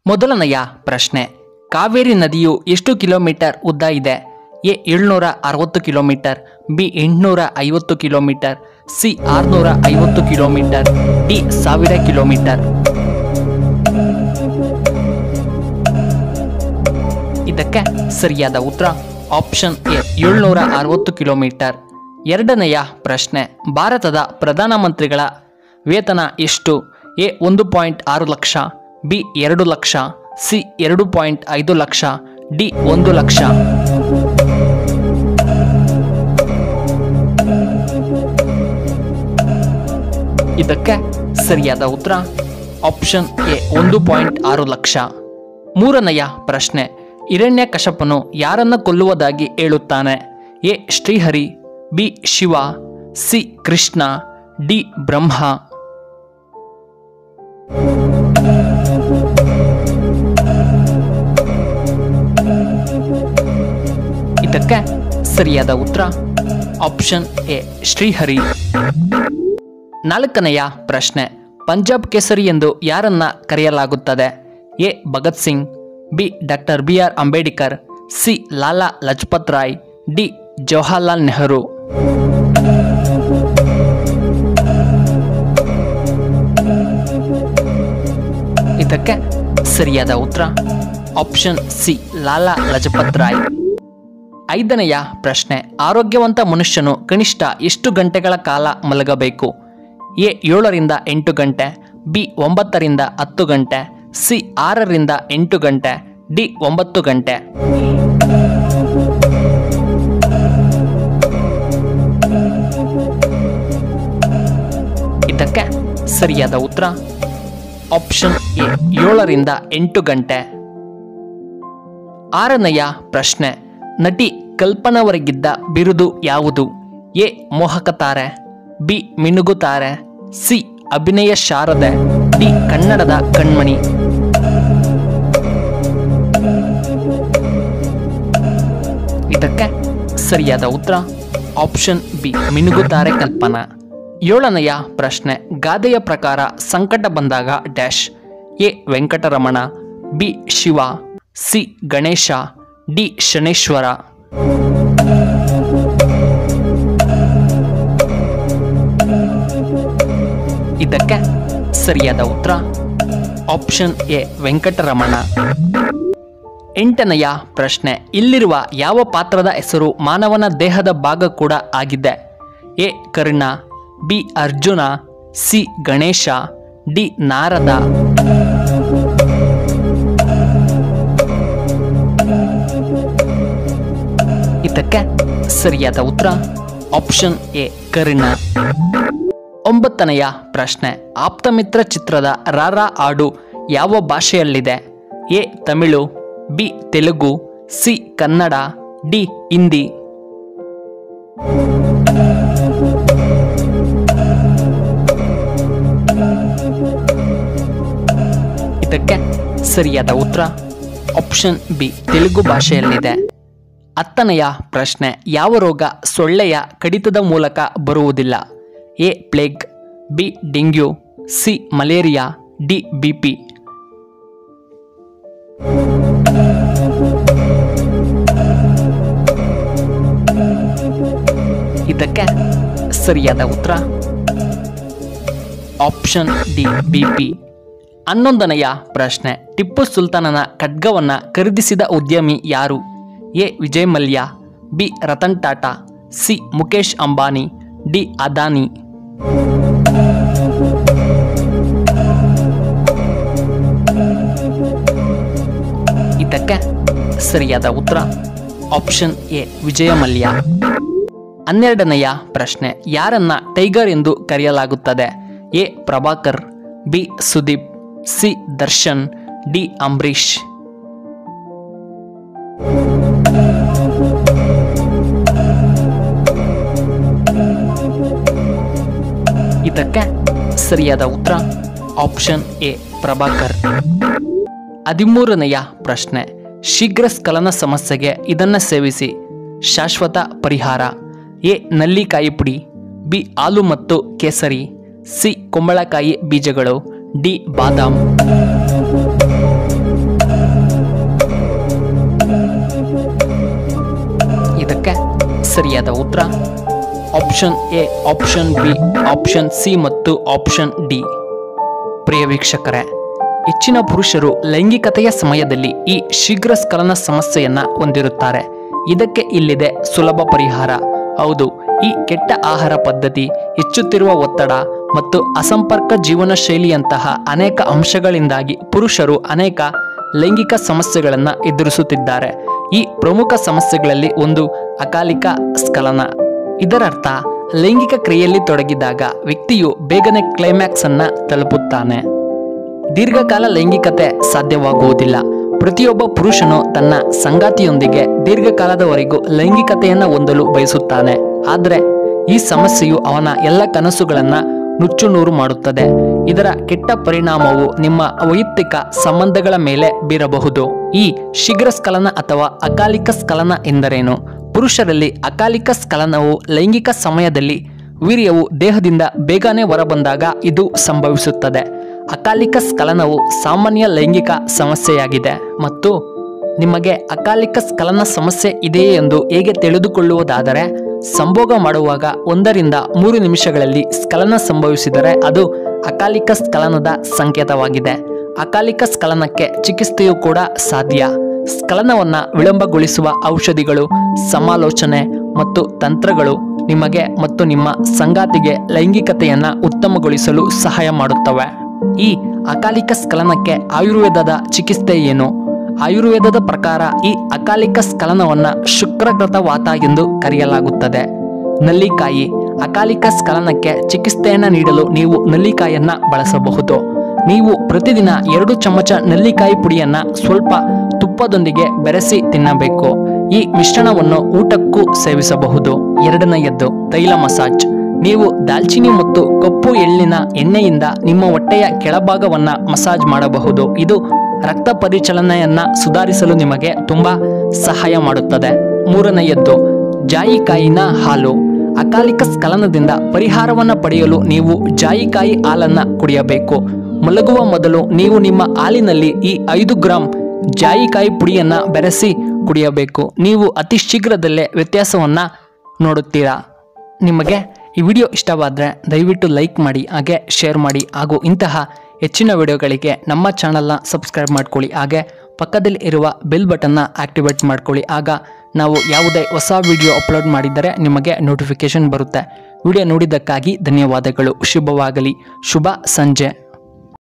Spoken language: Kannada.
ಮೊದಲನೆಯ ಪ್ರಶ್ನೆ, ಕಾವೇರಿ ನದಿಯು ಎಷ್ಟು ಕಿಲೋಮೀಟರ್ ಉದ್ದ ಇದೆ? A 760 kilometre, B 850 kilometre, C 650 kilometre, D 1000 kilometre. ಇದಕ್ಕೆ ಸರಿಯಾದ ಉತ್ತರ ಆಪ್ಷನ್ ಎ 760 ಕಿಲೋಮೀಟರ್. ಎರಡನೆಯ ಪ್ರಶ್ನೆ, ಭಾರತದ ಪ್ರಧಾನಮಂತ್ರಿಗಳ ವೇತನ ಎಷ್ಟು? A 1.6 lakh, B 2 lakh, C 2.5 lakh, D 1 lakh. ಇದಕ್ಕೆ ಸರಿಯಾದ ಉತ್ತರ ಆಪ್ಷನ್ ಎ 1.6 ಲಕ್ಷ. ಮೂರನೆಯ ಪ್ರಶ್ನೆ, ಹಿರಣ್ಯಕಶಪನು ಯಾರನ್ನ ಕೊಲ್ಲುವುದಾಗಿ ಹೇಳುತ್ತಾನೆ? A Shrihari, B Shiva, C Krishna, D Brahma. ಇದಕ್ಕೆ ಸರಿಯಾದ ಉತ್ತರ ಆಪ್ಷನ್ ಎ ಶ್ರೀಹರಿ. ನಾಲ್ಕನೆಯ ಪ್ರಶ್ನೆ, ಪಂಜಾಬ್ ಕೇಸರಿ ಎಂದು ಯಾರನ್ನ ಕರೆಯಲಾಗುತ್ತದೆ? A Bhagat Singh, B doctor BR Ambedkar, C Lala Lajpat Rai, D Jawaharlal Nehru. ಇದಕ್ಕೆ ಸರಿಯಾದ ಉತ್ತರ ಆಪ್ಷನ್ ಸಿ ಲಾಲಾ ಲಜಪತ್ ರಾಯ್. ಐದನೆಯ ಪ್ರಶ್ನೆ, ಆರೋಗ್ಯವಂತ ಮನುಷ್ಯನು ಕನಿಷ್ಠ ಎಷ್ಟು ಗಂಟೆಗಳ ಕಾಲ ಮಲಗಬೇಕು? ಎ 7ರಿಂದ 8 ಗಂಟೆ, ಬಿ 9ರಿಂದ 10 ಗಂಟೆ, ಸಿ 6ರಿಂದ 8 ಗಂಟೆ, ಡಿ 9 ಗಂಟೆ. ಇದಕ್ಕೆ ಸರಿಯಾದ ಉತ್ತರ ಆಪ್ಷನ್ ಎ 7ರಿಂದ 8 ಗಂಟೆ. ಆರನೆಯ ಪ್ರಶ್ನೆ, ನಟಿ ಕಲ್ಪನವರಿಗಿದ್ದ ಬಿರುದು ಯಾವುದು? ಎ ಮೋಹಕತಾರೆ, ಬಿ ಮಿನುಗುತಾರೆ, ಸಿ ಅಭಿನಯ ಶಾರದೆ, ಡಿ ಕನ್ನಡದ ಕಣ್ಮಣಿ. ಇದಕ್ಕೆ ಸರಿಯಾದ ಉತ್ತರ ಆಪ್ಷನ್ ಬಿ ಮಿನುಗುತಾರೆ ಕಲ್ಪನಾ. ಏಳನೆಯ ಪ್ರಶ್ನೆ, ಗಾದೆಯ ಪ್ರಕಾರ ಸಂಕಟ ಬಂದಾಗ dash? A Venkataramana, B Shiva, C Ganesha, D Shaneshwara. ಇದಕ್ಕೆ ಸರಿಯಾದ ಉತ್ತರ ಆಪ್ಷನ್ ಎ ವೆಂಕಟರಮಣ. ಎಂಟನೆಯ ಪ್ರಶ್ನೆ, ಇಲ್ಲಿರುವ ಯಾವ ಪಾತ್ರದ ಹೆಸರು ಮಾನವನ ದೇಹದ ಭಾಗ ಕೂಡ ಆಗಿದೆ? A Karna, B Arjuna, C Ganesha, D Narada. ಇದಕ್ಕೆ ಸರಿಯಾದ ಉತ್ತರ ಆಪ್ಷನ್ ಎ ಕರ್ಣ. ಒಂಬತ್ತನೆಯ ಪ್ರಶ್ನೆ, ಆಪ್ತಮಿತ್ರ ಚಿತ್ರದ ರಾರಾ ಹಾಡು ಯಾವ ಭಾಷೆಯಲ್ಲಿದೆ? A Tamil, B Telugu, C Kannada, D Hindi. ಇದಕ್ಕೆ ಸರಿಯಾದ ಉತ್ತರ ಆಪ್ಷನ್ ಬಿ ತೆಲುಗು ಭಾಷೆಯಲ್ಲಿದೆ. ಹತ್ತನೆಯ ಪ್ರಶ್ನೆ, ಯಾವ ರೋಗ ಸೊಳ್ಳೆಯ ಕಡಿತದ ಮೂಲಕ ಬರುವುದಿಲ್ಲ? A plague, B dengue, C malaria, D BP. ಇದಕ್ಕೆ ಸರಿಯಾದ ಉತ್ತರ ಆಪ್ಷನ್ ಡಿ BP. 11ನೆಯ ಪ್ರಶ್ನೆ, ಟಿಪ್ಪು ಸುಲ್ತಾನನ ಖಡ್ಗವನ್ನ ಖರೀದಿಸಿದ ಉದ್ಯಮಿ ಯಾರು? A Vijay Mallya, B Ratan Tata, C Mukesh Ambani, D Adani. ಇದಕ್ಕೆ ಸರಿಯಾದ ಉತ್ತರ ಆಪ್ಷನ್ ಎ ವಿಜಯ ಮಲ್ಯ. 12ನೆಯ ಪ್ರಶ್ನೆ, ಯಾರನ್ನ ಟೈಗರ್ ಎಂದು ಕರೆಯಲಾಗುತ್ತದೆ? A Prabhakar, B Sudeep, C Darshan, D Ambareesh. ಇದಕ್ಕೆ ಸರಿಯಾದ ಉತ್ತರ ಆಪ್ಷನ್ ಎ ಪ್ರಭಾಕರ್. 13ನೆಯ ಪ್ರಶ್ನೆ, ಶೀಘ್ರ ಸ್ಖಲನ ಸಮಸ್ಯೆಗೆ ಇದನ್ನು ಸೇವಿಸಿ ಶಾಶ್ವತ ಪರಿಹಾರ. ಎ ನಲ್ಲಿಕಾಯಿ ಪುಡಿ, ಬಿ ಹಾಲು ಮತ್ತು ಕೇಸರಿ, ಸಿ ಕುಂಬಳಕಾಯಿ ಬೀಜಗಳು, ಡಿ ಬಾದಾಮ್. ಸರಿಯಾದ ಉತ್ತರ option A, option B, option C ಮತ್ತು ಆಪ್ಷನ್ ಡಿ. ಪ್ರಿಯ ವೀಕ್ಷಕರೇ, ಹೆಚ್ಚಿನ ಪುರುಷರು ಲೈಂಗಿಕತೆಯ ಸಮಯದಲ್ಲಿ ಈ ಶೀಘ್ರ ಸ್ಖಲನ ಸಮಸ್ಯೆಯನ್ನ ಹೊಂದಿರುತ್ತಾರೆ. ಇದಕ್ಕೆ ಇಲ್ಲಿದೆ ಸುಲಭ ಪರಿಹಾರ. ಹೌದು, ಈ ಕೆಟ್ಟ ಆಹಾರ ಪದ್ಧತಿ, ಹೆಚ್ಚುತ್ತಿರುವ ಒತ್ತಡ ಮತ್ತು ಅಸಂಪರ್ಕ ಜೀವನ ಶೈಲಿಯಂತಹ ಅನೇಕ ಅಂಶಗಳಿಂದಾಗಿ ಪುರುಷರು ಅನೇಕ ಲೈಂಗಿಕ ಸಮಸ್ಯೆಗಳನ್ನು ಎದುರಿಸುತ್ತಿದ್ದಾರೆ. ಈ ಪ್ರಮುಖ ಸಮಸ್ಯೆಗಳಲ್ಲಿ ಒಂದು ಅಕಾಲಿಕ ಸ್ಖಲನ. ಇದರರ್ಥ ಲೈಂಗಿಕ ಕ್ರಿಯೆಯಲ್ಲಿ ತೊಡಗಿದಾಗ ವ್ಯಕ್ತಿಯು ಬೇಗನೆ ಕ್ಲೈಮ್ಯಾಕ್ಸ್ ಅನ್ನ ತಲುಪುತ್ತಾನೆ. ದೀರ್ಘಕಾಲ ಲೈಂಗಿಕತೆ ಸಾಧ್ಯವಾಗುವುದಿಲ್ಲ. ಪ್ರತಿಯೊಬ್ಬ ಪುರುಷನು ತನ್ನ ಸಂಗಾತಿಯೊಂದಿಗೆ ದೀರ್ಘಕಾಲದವರೆಗೂ ಲೈಂಗಿಕತೆಯನ್ನು ಹೊಂದಲು ಬಯಸುತ್ತಾನೆ. ಆದರೆ ಈ ಸಮಸ್ಯೆಯು ಅವನ ಎಲ್ಲ ಕನಸುಗಳನ್ನು ನುಚ್ಚುನೂರು ಮಾಡುತ್ತದೆ. ಇದರ ಕೆಟ್ಟ ಪರಿಣಾಮವು ನಿಮ್ಮ ವೈಯಕ್ತಿಕ ಸಂಬಂಧಗಳ ಮೇಲೆ ಬೀರಬಹುದು. ಈ ಶೀಘ್ರ ಸ್ಖಲನ ಅಥವಾ ಅಕಾಲಿಕ ಸ್ಖಲನ ಎಂದರೇನು? ಪುರುಷರಲ್ಲಿ ಅಕಾಲಿಕ ಸ್ಖಲನವು ಲೈಂಗಿಕ ಸಮಯದಲ್ಲಿ ವೀರ್ಯವು ದೇಹದಿಂದ ಬೇಗನೆ ಹೊರಬಂದಾಗ ಇದು ಸಂಭವಿಸುತ್ತದೆ. ಅಕಾಲಿಕ ಸ್ಖಲನವು ಸಾಮಾನ್ಯ ಲೈಂಗಿಕ ಸಮಸ್ಯೆಯಾಗಿದೆ ಮತ್ತು ನಿಮಗೆ ಅಕಾಲಿಕ ಸ್ಖಲನ ಸಮಸ್ಯೆ ಇದೆಯೇ ಎಂದು ಹೇಗೆ ತಿಳಿದುಕೊಳ್ಳುವುದಾದರೆ, ಸಂಭೋಗ ಮಾಡುವಾಗ 1 ರಿಂದ 3 ನಿಮಿಷಗಳಲ್ಲಿ ಸ್ಖಲನ ಸಂಭವಿಸಿದರೆ ಅದು ಅಕಾಲಿಕ ಸ್ಖಲನದ ಸಂಕೇತವಾಗಿದೆ. ಅಕಾಲಿಕ ಸ್ಖಲನಕ್ಕೆ ಚಿಕಿತ್ಸೆಯೂ ಕೂಡ ಸಾಧ್ಯ. ಸ್ಖಲನವನ್ನು ವಿಳಂಬಗೊಳಿಸುವ ಔಷಧಿಗಳು, ಸಮಾಲೋಚನೆ ಮತ್ತು ತಂತ್ರಗಳು ನಿಮಗೆ ಮತ್ತು ನಿಮ್ಮ ಸಂಗಾತಿಗೆ ಲೈಂಗಿಕತೆಯನ್ನು ಉತ್ತಮಗೊಳಿಸಲು ಸಹಾಯ ಮಾಡುತ್ತವೆ. ಈ ಅಕಾಲಿಕ ಸ್ಖಲನಕ್ಕೆ ಆಯುರ್ವೇದದ ಚಿಕಿತ್ಸೆ ಏನು? ಆಯುರ್ವೇದದ ಪ್ರಕಾರ ಈ ಅಕಾಲಿಕ ಸ್ಖಲನವನ್ನು ಶುಕ್ರಕೃತವಾತ ಎಂದು ಕರೆಯಲಾಗುತ್ತದೆ. ನಲ್ಲಿಕಾಯಿ. ಅಕಾಲಿಕ ಸ್ಖಲನಕ್ಕೆ ಚಿಕಿತ್ಸೆಯನ್ನು ನೀಡಲು ನೀವು ನಲ್ಲಿಕಾಯಿಯನ್ನು ಬಳಸಬಹುದು. ನೀವು ಪ್ರತಿದಿನ 2 ಚಮಚ ನಲ್ಲಿಕಾಯಿ ಪುಡಿಯನ್ನು ಸ್ವಲ್ಪ ತುಪ್ಪದೊಂದಿಗೆ ಬೆರೆಸಿ ತಿನ್ನಬೇಕು. ಈ ಮಿಶ್ರಣವನ್ನು ಊಟಕ್ಕೂ ಸೇವಿಸಬಹುದು. 2ನೇಯದ್ದು ತೈಲ ಮಸಾಜ್. ನೀವು ದಾಲ್ಚಿನ್ನಿ ಮತ್ತು ಕಪ್ಪು ಎಳ್ಳಿನ ಎಣ್ಣೆಯಿಂದ ನಿಮ್ಮ ಹೊಟ್ಟೆಯ ಕೆಳಭಾಗವನ್ನು ಮಸಾಜ್ ಮಾಡಬಹುದು. ಇದು ರಕ್ತ ಪರಿಚಲನೆಯನ್ನ ಸುಧಾರಿಸಲು ನಿಮಗೆ ತುಂಬಾ ಸಹಾಯ ಮಾಡುತ್ತದೆ. 3ನೇಯದ್ದು ಜಾಯಿಕಾಯಿನ ಹಾಲು. ಅಕಾಲಿಕ ಸ್ಖಲನದಿಂದ ಪರಿಹಾರವನ್ನು ಪಡೆಯಲು ನೀವು ಜಾಯಿಕಾಯಿ ಹಾಲನ್ನು ಕುಡಿಯಬೇಕು. ಮಲಗುವ ಮೊದಲು ನೀವು ನಿಮ್ಮ ಹಾಲಿನಲ್ಲಿ ಈ 5 ಗ್ರಾಂ ಜಾಯಿಕಾಯಿ ಪುಡಿಯನ್ನು ಬೆರೆಸಿ ಕುಡಿಯಬೇಕು. ನೀವು ಅತಿ ಶೀಘ್ರದಲ್ಲೇ ವ್ಯತ್ಯಾಸವನ್ನು ನೋಡುತ್ತೀರಾ. ನಿಮಗೆ ಈ ವಿಡಿಯೋ ಇಷ್ಟವಾದರೆ ದಯವಿಟ್ಟು ಲೈಕ್ ಮಾಡಿ, ಹಾಗೆ ಶೇರ್ ಮಾಡಿ, ಹಾಗೂ ಇಂತಹ ಹೆಚ್ಚಿನ ವಿಡಿಯೋಗಳಿಗೆ ನಮ್ಮ ಚಾನಲ್ನ ಸಬ್ಸ್ಕ್ರೈಬ್ ಮಾಡ್ಕೊಳ್ಳಿ. ಹಾಗೆ ಪಕ್ಕದಲ್ಲಿ ಇರುವ ಬೆಲ್ ಬಟನ್ನ ಆಕ್ಟಿವೇಟ್ ಮಾಡ್ಕೊಳ್ಳಿ. ಆಗ ನಾವು ಯಾವುದೇ ಹೊಸ ವಿಡಿಯೋ ಅಪ್ಲೋಡ್ ಮಾಡಿದರೆ ನಿಮಗೆ ನೋಟಿಫಿಕೇಶನ್ ಬರುತ್ತೆ. ವಿಡಿಯೋ ನೋಡಿದ್ದಕ್ಕಾಗಿ ಧನ್ಯವಾದಗಳು. ಶುಭವಾಗಲಿ. ಶುಭ ಸಂಜೆ.